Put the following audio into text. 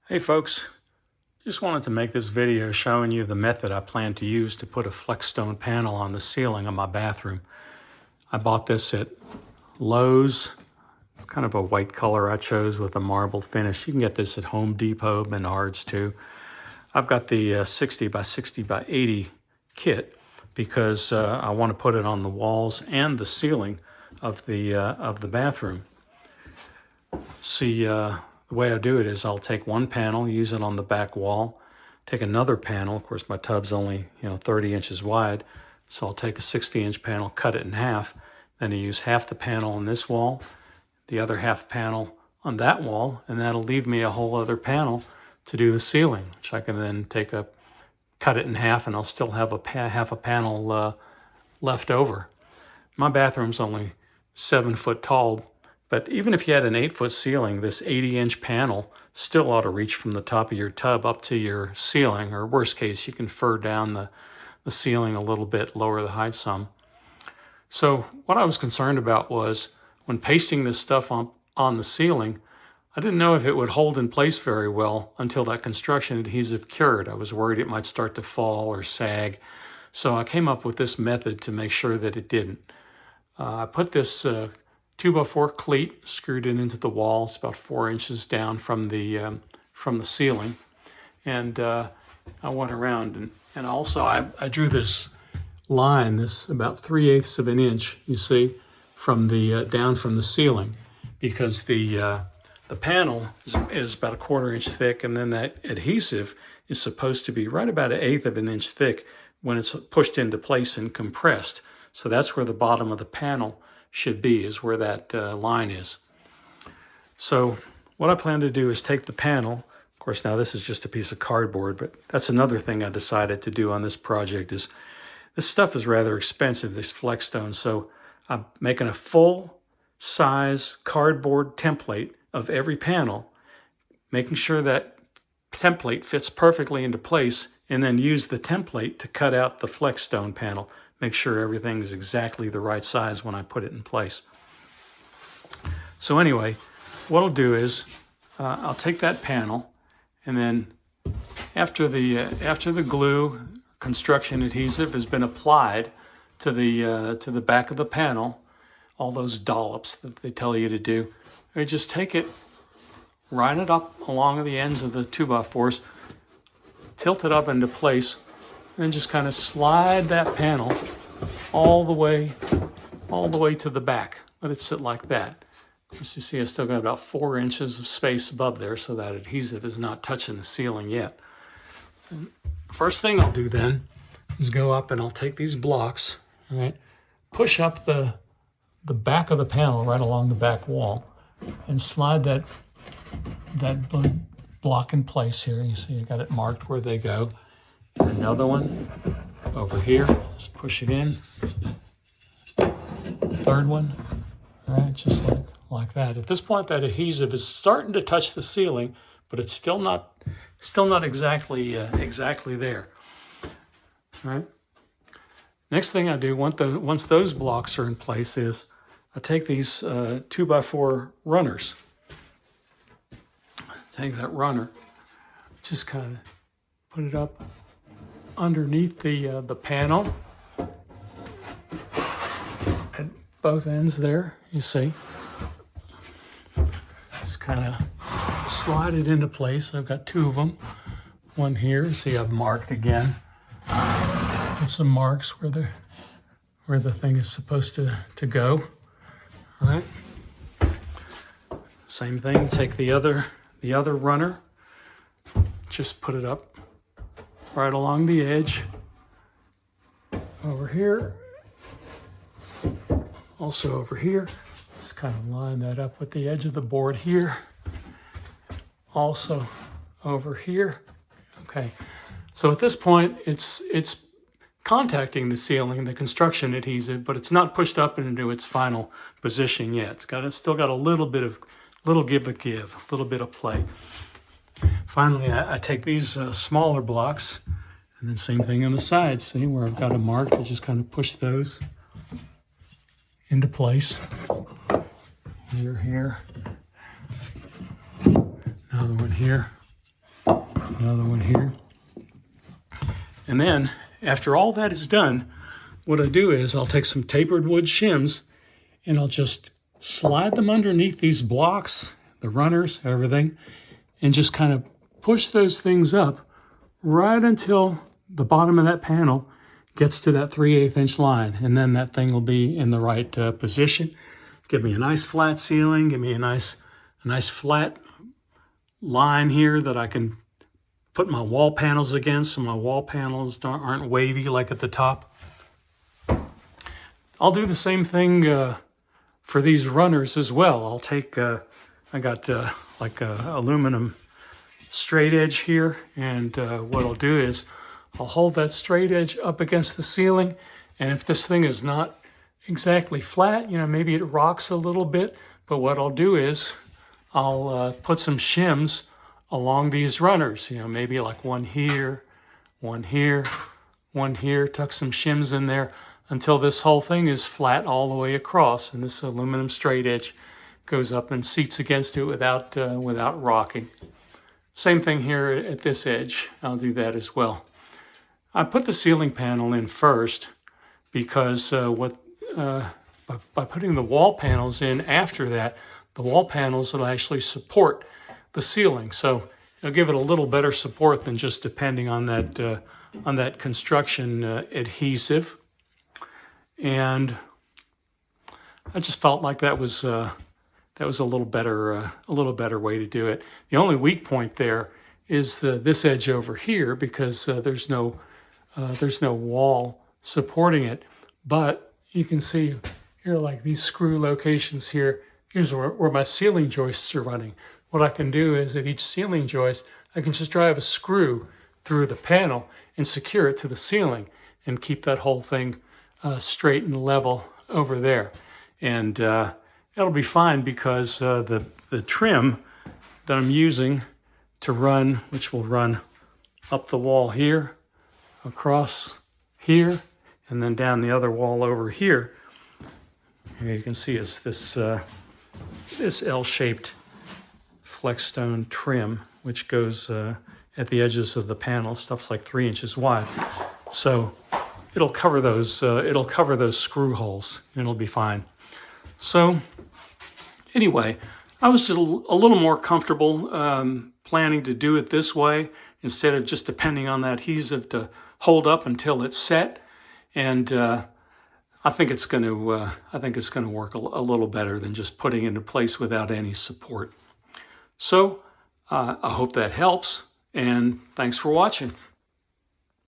Hey folks, just wanted to make this video showing you the method I plan to use to put a Flexstone panel on the ceiling of my bathroom. I bought this at Lowe's. It's kind of a white color I chose with a marble finish. You can get this at Home Depot, Menards too. I've got the 60 by 60 by 80 kit because I want to put it on the walls and the ceiling of the bathroom. See, the way I do it is I'll take one panel, use it on the back wall, take another panel. Of course, my tub's only 30 inches wide, so I'll take a 60-inch panel, cut it in half. Then I use half the panel on this wall, the other half panel on that wall, and that'll leave me a whole other panel to do the ceiling, which I can then cut it in half, and I'll still have half a panel left over. My bathroom's only 7 foot tall, but even if you had an 8-foot ceiling, this 80-inch panel still ought to reach from the top of your tub up to your ceiling, or worst case, you can fur down the ceiling a little bit, lower the height some. So what I was concerned about was when pasting this stuff on the ceiling, I didn't know if it would hold in place very well until that construction adhesive cured. I was worried it might start to fall or sag. So I came up with this method to make sure that it didn't. I put this 2x4 cleat, screwed it into the wall. It's about 4 inches down from the ceiling. And I went around and also I drew this line, this about 3/8 of an inch, you see, from the down from the ceiling, because the panel is about 1/4 inch thick, and then that adhesive is supposed to be right about 1/8 of an inch thick when it's pushed into place and compressed. So that's where the bottom of the panel should be, is where that line is. So what I plan to do is take the panel. Of course, now this is just a piece of cardboard, but that's another thing I decided to do on this project. Is this stuff is rather expensive, this Flexstone, so I'm making a full size cardboard template of every panel, making sure that template fits perfectly into place, and then use the template to cut out the Flexstone panel. Make sure everything is exactly the right size when I put it in place. So anyway, what I'll do is I'll take that panel, and then after the glue construction adhesive has been applied to the back of the panel, all those dollops that they tell you to do, I just take it, line it up along the ends of the 2x4s, tilt it up into place, and just kind of slide that panel all the way to the back. Let it sit like that. Of course, you see I still got about 4 inches of space above there, so that adhesive is not touching the ceiling yet. So first thing I'll do then is go up and I'll take these blocks, all right, push up the back of the panel right along the back wall, and slide that block in place here. You see I got it marked where they go. Another one over here, just push it in. Third one, all right, just like that. At this point, that adhesive is starting to touch the ceiling, but it's still not exactly there. All right. Next thing I do once those blocks are in place is I take these 2x4 runners. Take that runner, just kind of put it up underneath the panel at both ends there, you see. Just kind of slide it into place. I've got 2 of them. One here, see I've marked again. Put some marks where the thing is supposed to go. All right. Same thing, take the other runner, just put it up right along the edge over here, also over here. Just kind of line that up with the edge of the board here, also over here. Okay, so at this point it's contacting the ceiling, the construction adhesive, but it's not pushed up into its final position yet. It's still got a little give, a little bit of play. Finally, I take these smaller blocks, and then same thing on the sides. See where I've got them marked? I just kind of push those into place. Here, another one here. Another one here. And then after all that is done, what I do is I'll take some tapered wood shims and I'll just slide them underneath these blocks, the runners, everything, and just kind of push those things up right until the bottom of that panel gets to that 3/8 inch line. And then that thing will be in the right position. Give me a nice flat ceiling, give me a nice flat line here that I can put my wall panels against so my wall panels aren't wavy like at the top. I'll do the same thing for these runners as well. I'll take, I got like a aluminum straight edge here, and what I'll do is I'll hold that straight edge up against the ceiling, and if this thing is not exactly flat, you know, maybe it rocks a little bit, but what I'll do is I'll put some shims along these runners, you know, maybe like one here, one here, one here, tuck some shims in there until this whole thing is flat all the way across, and this aluminum straight edge goes up and seats against it without rocking. Same thing here at this edge. I'll do that as well. I put the ceiling panel in first because by putting the wall panels in after that, the wall panels will actually support the ceiling. So it'll give it a little better support than just depending on that construction adhesive. And I just felt like that was a little better way to do it. The only weak point there is this edge over here, because there's no wall supporting it. But you can see here, like these screw locations here. Here's where my ceiling joists are running. What I can do is at each ceiling joist, I can just drive a screw through the panel and secure it to the ceiling and keep that whole thing straight and level over there. And it'll be fine because the trim that I'm using to run, which will run up the wall here, across here, and then down the other wall over here. Here you can see is this L-shaped Flexstone trim, which goes at the edges of the panel. Stuff's like 3 inches wide, so it'll cover those screw holes, and it'll be fine. So anyway, I was just a little more comfortable planning to do it this way instead of just depending on that adhesive to hold up until it's set. And I think it's going to work a little better than just putting it into place without any support. So I hope that helps, and thanks for watching.